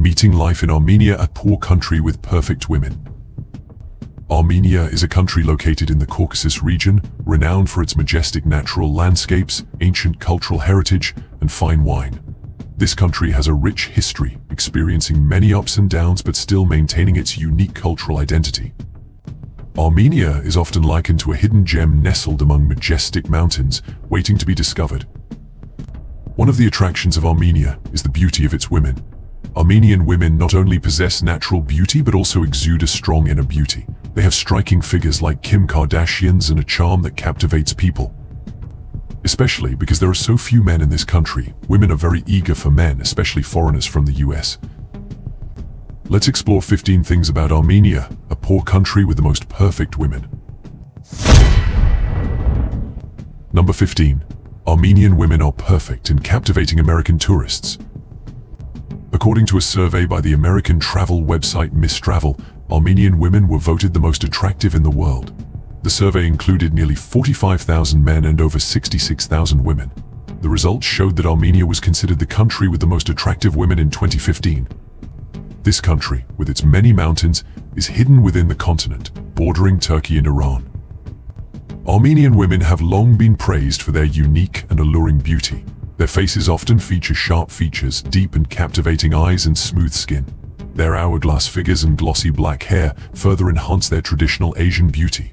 Meeting life in Armenia, a poor country with perfect women. Armenia is a country located in the Caucasus region, renowned for its majestic natural landscapes, ancient cultural heritage, and fine wine. This country has a rich history, experiencing many ups and downs but still maintaining its unique cultural identity. Armenia is often likened to a hidden gem nestled among majestic mountains, waiting to be discovered. One of the attractions of Armenia is the beauty of its women. Armenian women not only possess natural beauty but also exude a strong inner beauty. They have striking figures like Kim Kardashians and a charm that captivates people. Especially because there are so few men in this country, women are very eager for men, especially foreigners from the US. Let's explore 15 things about Armenia, a poor country with the most perfect women. Number 15. Armenian women are perfect and captivating American tourists. According to a survey by the American travel website Miss Travel, Armenian women were voted the most attractive in the world. The survey included nearly 45,000 men and over 66,000 women. The results showed that Armenia was considered the country with the most attractive women in 2015. This country, with its many mountains, is hidden within the continent, bordering Turkey and Iran. Armenian women have long been praised for their unique and alluring beauty. Their faces often feature sharp features, deep and captivating eyes, and smooth skin. Their hourglass figures and glossy black hair further enhance their traditional Asian beauty.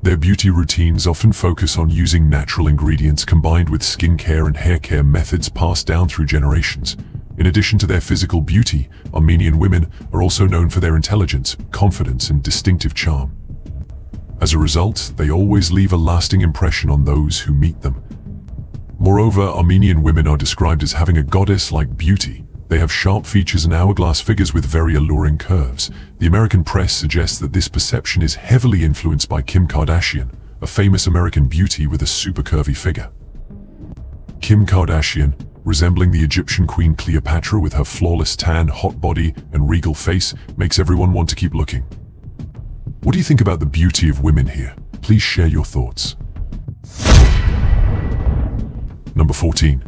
Their beauty routines often focus on using natural ingredients combined with skincare and hair care methods passed down through generations. In addition to their physical beauty, Armenian women are also known for their intelligence, confidence, and distinctive charm. As a result, they always leave a lasting impression on those who meet them. Moreover, Armenian women are described as having a goddess-like beauty. They have sharp features and hourglass figures with very alluring curves. The American press suggests that this perception is heavily influenced by Kim Kardashian, a famous American beauty with a super curvy figure. Kim Kardashian, resembling the Egyptian Queen Cleopatra with her flawless tan, hot body, and regal face, makes everyone want to keep looking. What do you think about the beauty of women here? Please share your thoughts. Number 14.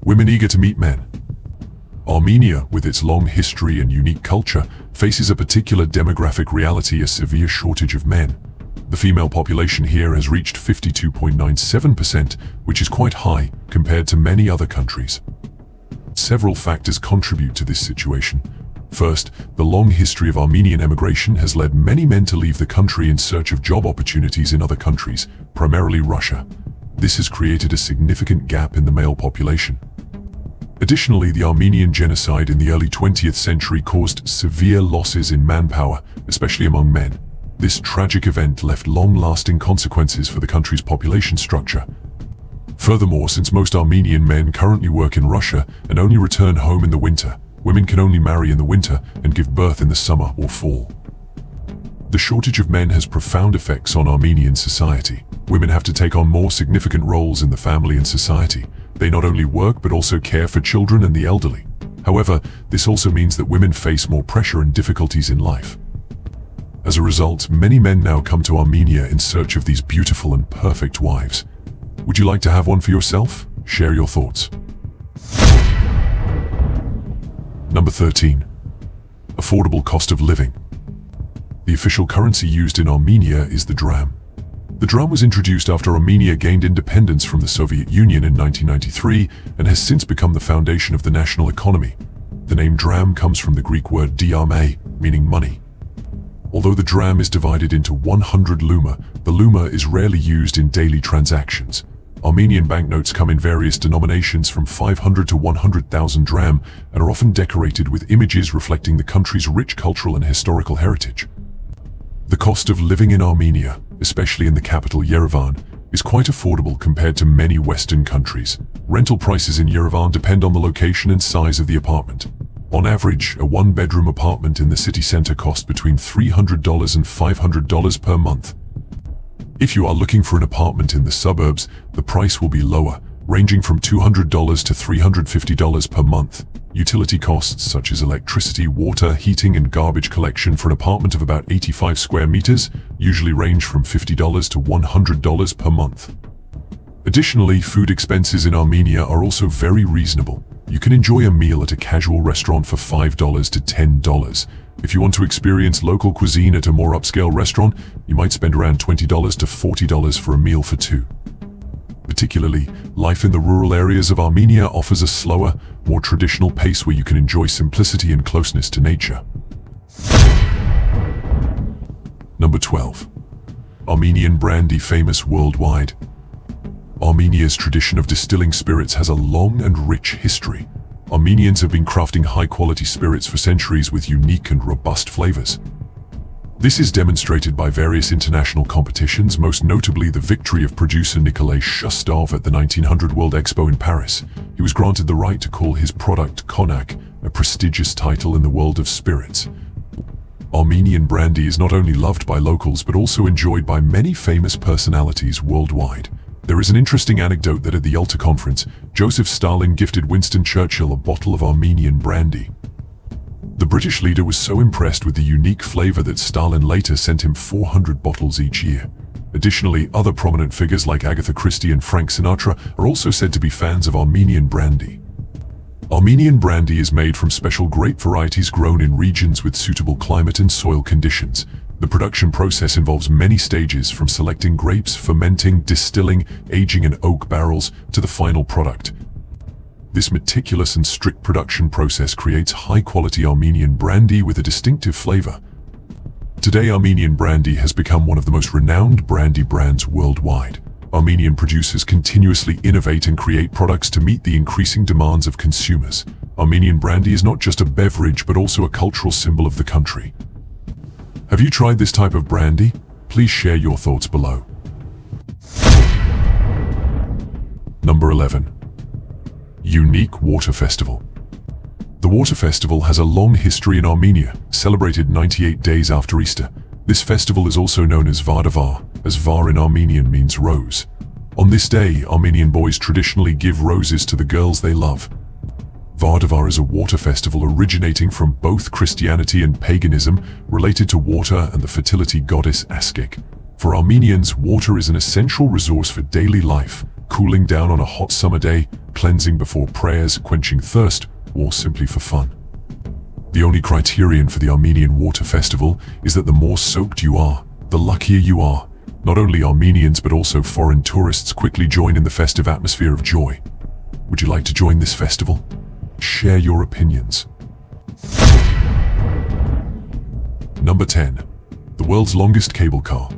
Women eager to meet men. Armenia, with its long history and unique culture, faces a particular demographic reality: a severe shortage of men. The female population here has reached 52.97%, which is quite high compared to many other countries. Several factors contribute to this situation. First, the long history of Armenian emigration has led many men to leave the country in search of job opportunities in other countries, primarily Russia. This has created a significant gap in the male population. Additionally, the Armenian genocide in the early 20th century caused severe losses in manpower, especially among men. This tragic event left long-lasting consequences for the country's population structure. Furthermore, since most Armenian men currently work in Russia and only return home in the winter, women can only marry in the winter and give birth in the summer or fall. The shortage of men has profound effects on Armenian society. Women have to take on more significant roles in the family and society. They not only work but also care for children and the elderly. However, this also means that women face more pressure and difficulties in life. As a result, many men now come to Armenia in search of these beautiful and perfect wives. Would you like to have one for yourself? Share your thoughts. Number 13. Affordable cost of living. The official currency used in Armenia is the dram. The dram was introduced after Armenia gained independence from the Soviet Union in 1993 and has since become the foundation of the national economy. The name dram comes from the Greek word diame, meaning money. Although the dram is divided into 100 luma, the luma is rarely used in daily transactions. Armenian banknotes come in various denominations from 500 to 100,000 dram and are often decorated with images reflecting the country's rich cultural and historical heritage. The cost of living in Armenia, especially in the capital Yerevan, is quite affordable compared to many Western countries. Rental prices in Yerevan depend on the location and size of the apartment. On average, a one-bedroom apartment in the city center costs between $300 and $500 per month. If you are looking for an apartment in the suburbs, the price will be lower, ranging from $200 to $350 per month. Utility costs such as electricity, water, heating, and garbage collection for an apartment of about 85 square meters usually range from $50 to $100 per month. Additionally, food expenses in Armenia are also very reasonable. You can enjoy a meal at a casual restaurant for $5 to $10. If you want to experience local cuisine at a more upscale restaurant, you might spend around $20 to $40 for a meal for two. Particularly, life in the rural areas of Armenia offers a slower, more traditional pace where you can enjoy simplicity and closeness to nature. Number 12. Armenian brandy, famous worldwide. Armenia's tradition of distilling spirits has a long and rich history. Armenians have been crafting high-quality spirits for centuries with unique and robust flavors. This is demonstrated by various international competitions, most notably the victory of producer Nikolai Shustov at the 1900 World Expo in Paris. He was granted the right to call his product Cognac, a prestigious title in the world of spirits. Armenian brandy is not only loved by locals but also enjoyed by many famous personalities worldwide. There is an interesting anecdote that at the Yalta Conference, Joseph Stalin gifted Winston Churchill a bottle of Armenian brandy. The British leader was so impressed with the unique flavor that Stalin later sent him 400 bottles each year. Additionally, other prominent figures like Agatha Christie and Frank Sinatra are also said to be fans of Armenian brandy. Armenian brandy is made from special grape varieties grown in regions with suitable climate and soil conditions. The production process involves many stages, from selecting grapes, fermenting, distilling, aging in oak barrels, to the final product. This meticulous and strict production process creates high-quality Armenian brandy with a distinctive flavor. Today, Armenian brandy has become one of the most renowned brandy brands worldwide. Armenian producers continuously innovate and create products to meet the increasing demands of consumers. Armenian brandy is not just a beverage but also a cultural symbol of the country. Have you tried this type of brandy? Please share your thoughts below. Number 11. Unique Water Festival. The Water Festival has a long history in Armenia, celebrated 98 days after Easter. This festival is also known as Vardavar, as var in Armenian means rose. On this day, Armenian boys traditionally give roses to the girls they love. Vardavar is a water festival originating from both Christianity and paganism, related to water and the fertility goddess Askik. For Armenians, water is an essential resource for daily life, cooling down on a hot summer day, cleansing before prayers, quenching thirst, or simply for fun. The only criterion for the Armenian Water Festival is that the more soaked you are, the luckier you are. Not only Armenians but also foreign tourists quickly join in the festive atmosphere of joy. Would you like to join this festival? Share your opinions. Number 10. The world's longest cable car.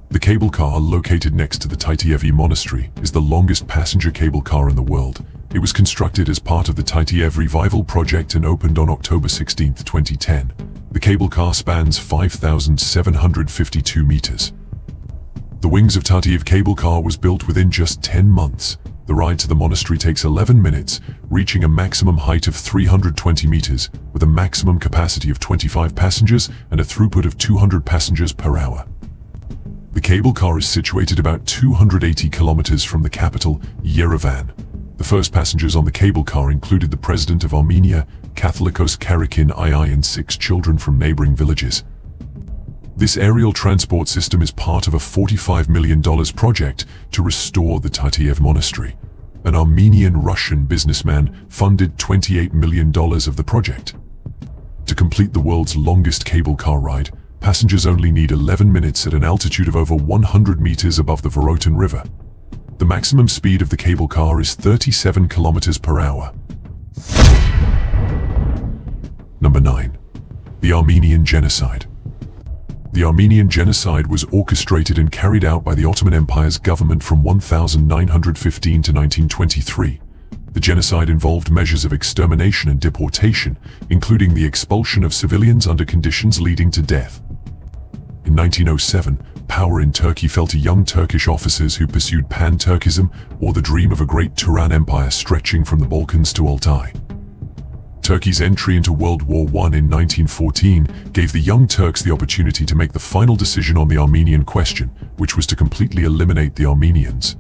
The cable car, located next to the Taitievi Monastery, is the longest passenger cable car in the world. It was constructed as part of the Taitiev Revival project and opened on October 16, 2010. The cable car spans 5,752 meters. The wings of Taitiev cable car was built within just 10 months. The ride to the monastery takes 11 minutes, reaching a maximum height of 320 meters, with a maximum capacity of 25 passengers and a throughput of 200 passengers per hour. The cable car is situated about 280 kilometers from the capital, Yerevan. The first passengers on the cable car included the president of Armenia, Catholicos Karakin II, and 6 children from neighboring villages. This aerial transport system is part of a $45 million project to restore the Taitiev Monastery. An Armenian-Russian businessman funded $28 million of the project. To complete the world's longest cable car ride, passengers only need 11 minutes at an altitude of over 100 meters above the Vorotin River. The maximum speed of the cable car is 37 kilometers per hour. Number 9. The Armenian Genocide. The Armenian Genocide was orchestrated and carried out by the Ottoman Empire's government from 1915 to 1923. The genocide involved measures of extermination and deportation, including the expulsion of civilians under conditions leading to death. In 1907, power in Turkey fell to young Turkish officers who pursued pan-Turkism, or the dream of a great Turan empire stretching from the Balkans to Altai. Turkey's entry into World War I in 1914 gave the Young Turks the opportunity to make the final decision on the Armenian question, which was to completely eliminate the Armenians.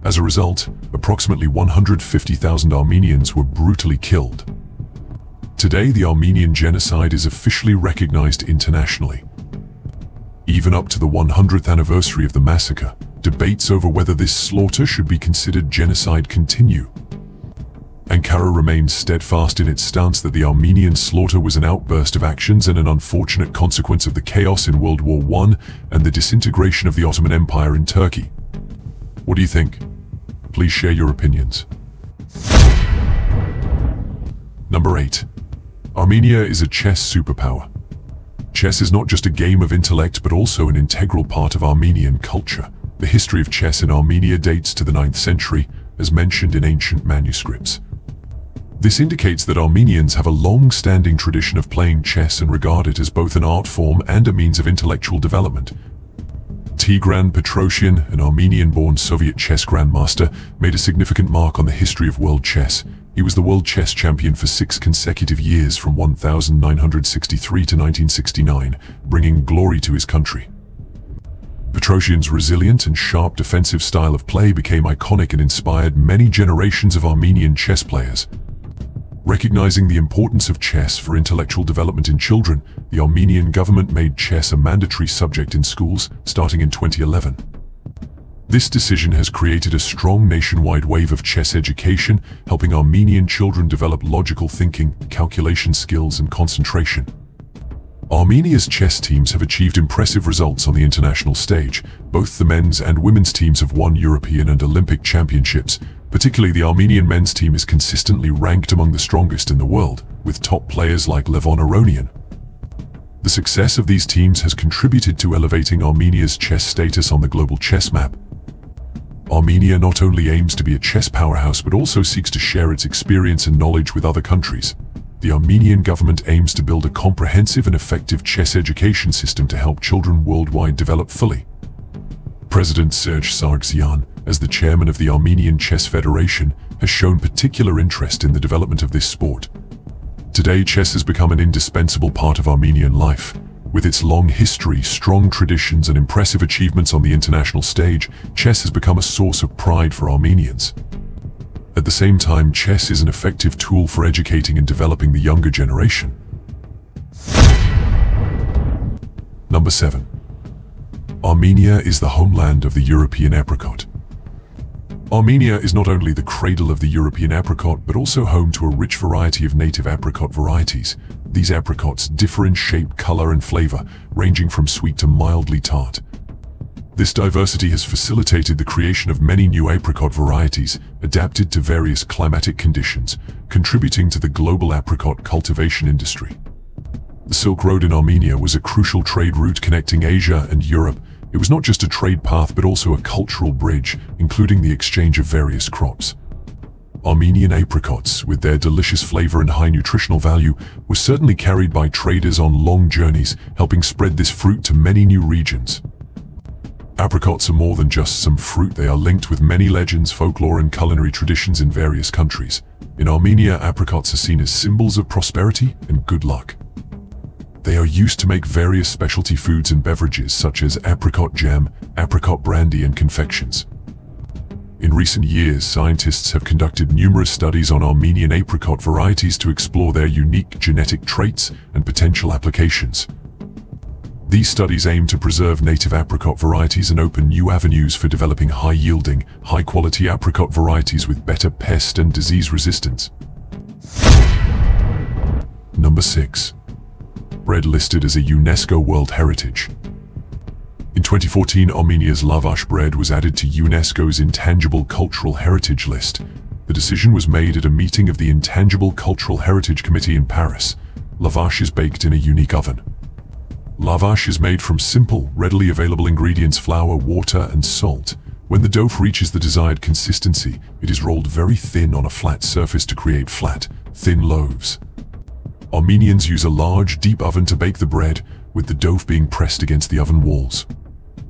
As a result, approximately 150,000 Armenians were brutally killed. Today, the Armenian genocide is officially recognized internationally. Even up to the 100th anniversary of the massacre, debates over whether this slaughter should be considered genocide continue. Ankara remains steadfast in its stance that the Armenian slaughter was an outburst of actions and an unfortunate consequence of the chaos in World War I and the disintegration of the Ottoman Empire in Turkey. What do you think? Please share your opinions. Number 8. Armenia is a chess superpower. Chess is not just a game of intellect but also an integral part of Armenian culture. The history of chess in Armenia dates to the 9th century, as mentioned in ancient manuscripts. This indicates that Armenians have a long-standing tradition of playing chess and regard it as both an art form and a means of intellectual development. Tigran Petrosyan, an Armenian-born Soviet chess grandmaster, made a significant mark on the history of world chess. He was the world chess champion for 6 consecutive years from 1963 to 1969, bringing glory to his country. Petrosyan's resilient and sharp defensive style of play became iconic and inspired many generations of Armenian chess players. Recognizing the importance of chess for intellectual development in children, the Armenian government made chess a mandatory subject in schools starting in 2011. This decision has created a strong nationwide wave of chess education, helping Armenian children develop logical thinking, calculation skills, and concentration. Armenia's chess teams have achieved impressive results on the international stage. Both the men's and women's teams have won European and Olympic championships. Particularly, the Armenian men's team is consistently ranked among the strongest in the world, with top players like Levon Aronian. The success of these teams has contributed to elevating Armenia's chess status on the global chess map. Armenia not only aims to be a chess powerhouse but also seeks to share its experience and knowledge with other countries. The Armenian government aims to build a comprehensive and effective chess education system to help children worldwide develop fully. President Serge Sargsyan, as the chairman of the Armenian Chess Federation, has shown particular interest in the development of this sport. Today, chess has become an indispensable part of Armenian life. With its long history, strong traditions, and impressive achievements on the international stage, chess has become a source of pride for Armenians. At the same time, chess is an effective tool for educating and developing the younger generation. Number 7. Armenia is the homeland of the European apricot. Armenia is not only the cradle of the European apricot, but also home to a rich variety of native apricot varieties. These apricots differ in shape, color, and flavor, ranging from sweet to mildly tart. This diversity has facilitated the creation of many new apricot varieties, adapted to various climatic conditions, contributing to the global apricot cultivation industry. The Silk Road in Armenia was a crucial trade route connecting Asia and Europe. It was not just a trade path but also a cultural bridge, including the exchange of various crops. Armenian apricots, with their delicious flavor and high nutritional value, were certainly carried by traders on long journeys, helping spread this fruit to many new regions. Apricots are more than just some fruit. They are linked with many legends, folklore, and culinary traditions in various countries. In Armenia, apricots are seen as symbols of prosperity and good luck. They are used to make various specialty foods and beverages such as apricot jam, apricot brandy, and confections. In recent years, scientists have conducted numerous studies on Armenian apricot varieties to explore their unique genetic traits and potential applications. These studies aim to preserve native apricot varieties and open new avenues for developing high-yielding, high-quality apricot varieties with better pest and disease resistance. Number 6. Bread listed as a UNESCO World Heritage. In 2014, Armenia's lavash bread was added to UNESCO's Intangible Cultural Heritage list. The decision was made at a meeting of the Intangible Cultural Heritage Committee in Paris. Lavash is baked in a unique oven. Lavash is made from simple, readily available ingredients: flour, water, and salt. When the dough reaches the desired consistency, it is rolled very thin on a flat surface to create flat, thin loaves. Armenians use a large, deep oven to bake the bread, with the dough being pressed against the oven walls.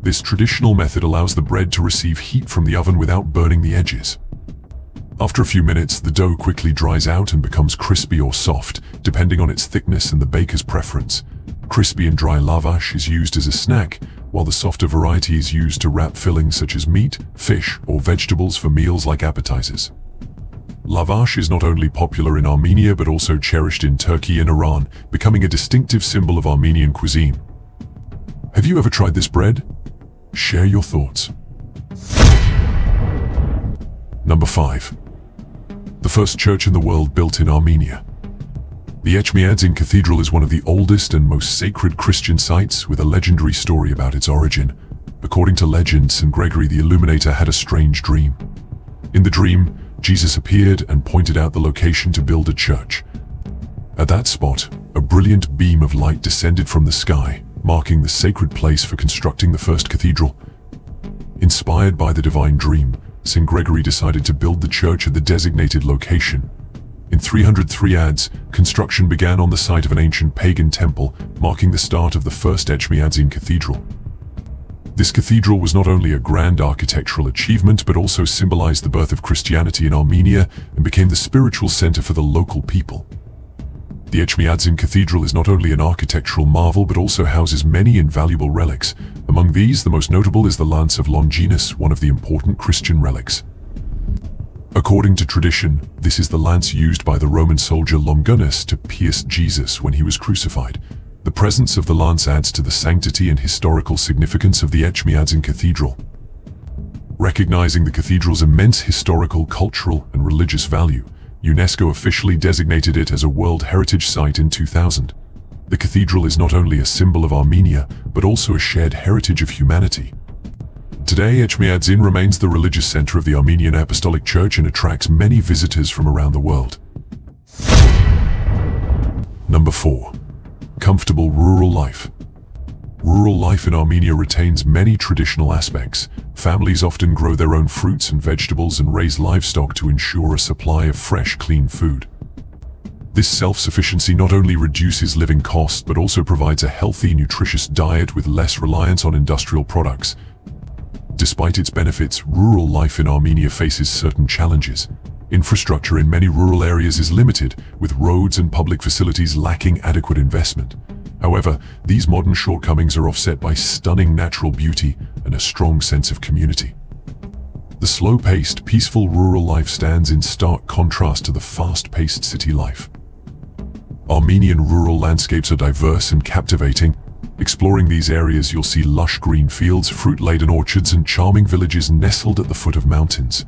This traditional method allows the bread to receive heat from the oven without burning the edges. After a few minutes, the dough quickly dries out and becomes crispy or soft, depending on its thickness and the baker's preference. Crispy and dry lavash is used as a snack, while the softer variety is used to wrap fillings such as meat, fish, or vegetables for meals like appetizers. Lavash is not only popular in Armenia but also cherished in Turkey and Iran, becoming a distinctive symbol of Armenian cuisine. Have you ever tried this bread? Share your thoughts. Number 5. the first church in the world built in Armenia. The Etchmiadzin Cathedral is one of the oldest and most sacred Christian sites, with a legendary story about its origin. According to legend, St. Gregory the Illuminator had a strange dream. In the dream, Jesus appeared and pointed out the location to build a church. At that spot, a brilliant beam of light descended from the sky, marking the sacred place for constructing the first cathedral. Inspired by the divine dream, St. Gregory decided to build the church at the designated location. In 303 AD, construction began on the site of an ancient pagan temple, marking the start of the first Etchmiadzin Cathedral. This cathedral was not only a grand architectural achievement, but also symbolized the birth of Christianity in Armenia and became the spiritual center for the local people. The Etchmiadzin Cathedral is not only an architectural marvel, but also houses many invaluable relics. Among these, the most notable is the Lance of Longinus, one of the important Christian relics. According to tradition, this is the lance used by the Roman soldier Longinus to pierce Jesus when he was crucified. The presence of the lance adds to the sanctity and historical significance of the Etchmiadzin Cathedral. Recognizing the cathedral's immense historical, cultural, and religious value, UNESCO officially designated it as a World Heritage Site in 2000. The cathedral is not only a symbol of Armenia, but also a shared heritage of humanity. Today, Etchmiadzin remains the religious center of the Armenian Apostolic Church and attracts many visitors from around the world. Number 4. Comfortable rural life. Rural life in Armenia retains many traditional aspects. Families often grow their own fruits and vegetables and raise livestock to ensure a supply of fresh, clean food. This self-sufficiency not only reduces living costs, but also provides a healthy, nutritious diet with less reliance on industrial products. Despite its benefits, rural life in Armenia faces certain challenges. Infrastructure in many rural areas is limited, with roads and public facilities lacking adequate investment. However, these modern shortcomings are offset by stunning natural beauty and a strong sense of community. The slow-paced, peaceful rural life stands in stark contrast to the fast-paced city life. Armenian rural landscapes are diverse and captivating. Exploring these areas, you'll see lush green fields, fruit-laden orchards, and charming villages nestled at the foot of mountains.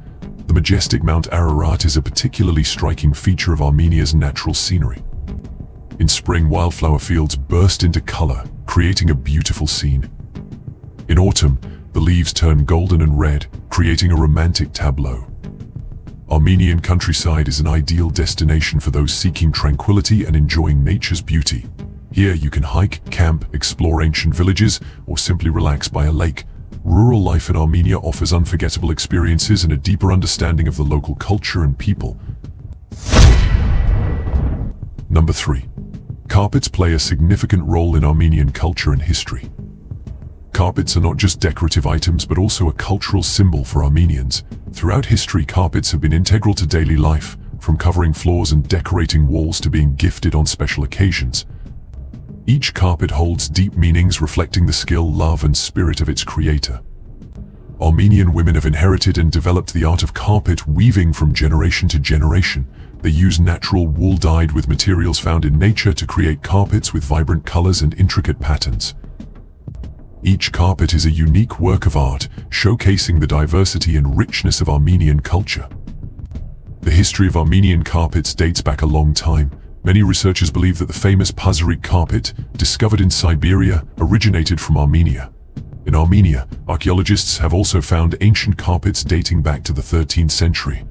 The majestic Mount Ararat is a particularly striking feature of Armenia's natural scenery. In spring, wildflower fields burst into color, creating a beautiful scene. In autumn, the leaves turn golden and red, creating a romantic tableau. Armenian countryside is an ideal destination for those seeking tranquility and enjoying nature's beauty. Here you can hike, camp, explore ancient villages, or simply relax by a lake. Rural life in Armenia offers unforgettable experiences and a deeper understanding of the local culture and people. Number 3. Carpets play a significant role in Armenian culture and history. Carpets are not just decorative items, but also a cultural symbol for Armenians. Throughout history, carpets have been integral to daily life, from covering floors and decorating walls to being gifted on special occasions. Each carpet holds deep meanings, reflecting the skill, love, and spirit of its creator. Armenian women have inherited and developed the art of carpet weaving from generation to generation. They use natural wool dyed with materials found in nature to create carpets with vibrant colors and intricate patterns. Each carpet is a unique work of art, showcasing the diversity and richness of Armenian culture. The history of Armenian carpets dates back a long time. Many researchers believe that the famous Pazyryk carpet, discovered in Siberia, originated from Armenia. In Armenia, archaeologists have also found ancient carpets dating back to the 13th century.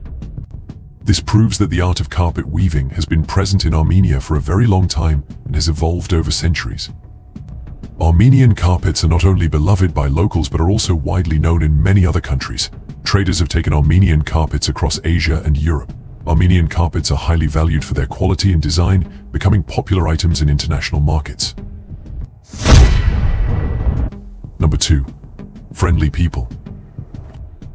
This proves that the art of carpet weaving has been present in Armenia for a very long time and has evolved over centuries. Armenian carpets are not only beloved by locals but are also widely known in many other countries. Traders have taken Armenian carpets across Asia and Europe. Armenian carpets are highly valued for their quality and design, becoming popular items in international markets. Number 2. Friendly people.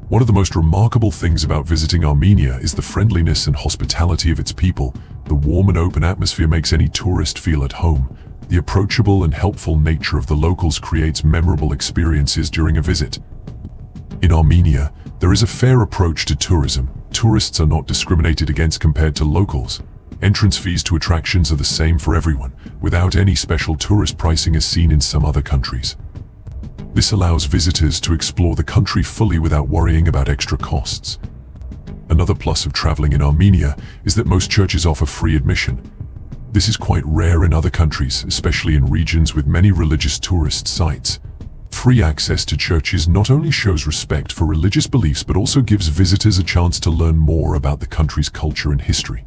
One of the most remarkable things about visiting Armenia is the friendliness and hospitality of its people. The warm and open atmosphere makes any tourist feel at home. The approachable and helpful nature of the locals creates memorable experiences during a visit. In Armenia, there is a fair approach to tourism. Tourists are not discriminated against compared to locals. Entrance fees to attractions are the same for everyone, without any special tourist pricing as seen in some other countries. This allows visitors to explore the country fully without worrying about extra costs. Another plus of traveling in Armenia is that most churches offer free admission. This is quite rare in other countries, especially in regions with many religious tourist sites. Free access to churches not only shows respect for religious beliefs but also gives visitors a chance to learn more about the country's culture and history.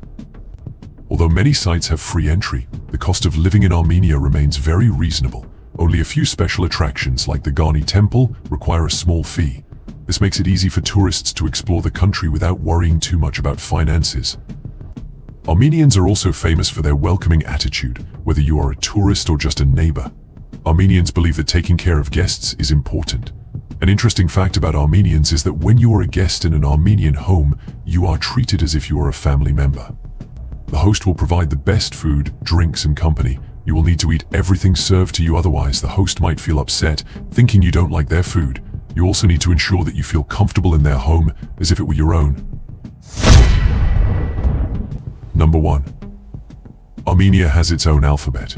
Although many sites have free entry, the cost of living in Armenia remains very reasonable. Only a few special attractions like the Ghani Temple require a small fee. This makes it easy for tourists to explore the country without worrying too much about finances. Armenians are also famous for their welcoming attitude, whether you are a tourist or just a neighbor. Armenians believe that taking care of guests is important. An interesting fact about Armenians is that when you are a guest in an Armenian home, you are treated as if you are a family member. The host will provide the best food, drinks, and company. You will need to eat everything served to you, otherwise the host might feel upset, thinking you don't like their food. You also need to ensure that you feel comfortable in their home, as if it were your own. Number 1. Armenia has its own alphabet.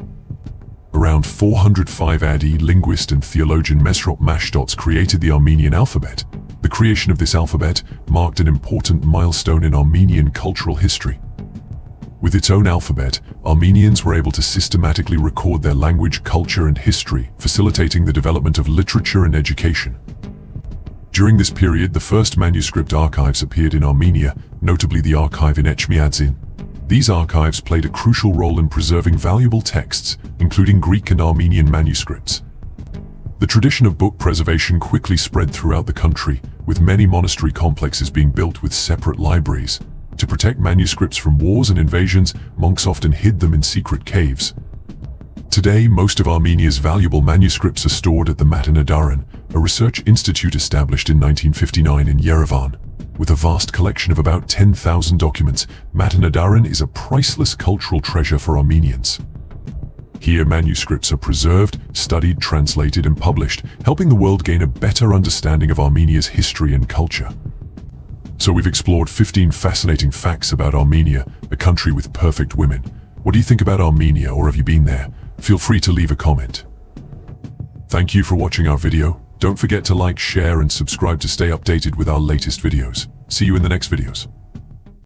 Around 405 AD, linguist and theologian Mesrop Mashtots created the Armenian alphabet. The creation of this alphabet marked an important milestone in Armenian cultural history. With its own alphabet, Armenians were able to systematically record their language, culture, and history, facilitating the development of literature and education. During this period, the first manuscript archives appeared in Armenia, notably the archive in Echmiadzin. These archives played a crucial role in preserving valuable texts, including Greek and Armenian manuscripts. The tradition of book preservation quickly spread throughout the country, with many monastery complexes being built with separate libraries. To protect manuscripts from wars and invasions, monks often hid them in secret caves. Today, most of Armenia's valuable manuscripts are stored at the Matanadaran, a research institute established in 1959 in Yerevan. With a vast collection of about 10,000 documents, Matanadaran is a priceless cultural treasure for Armenians. Here, manuscripts are preserved, studied, translated, and published, helping the world gain a better understanding of Armenia's history and culture. So we've explored 15 fascinating facts about Armenia, a country with perfect women. What do you think about Armenia, or have you been there? Feel free to leave a comment. Thank you for watching our video. Don't forget to like, share, and subscribe to stay updated with our latest videos. See you in the next videos.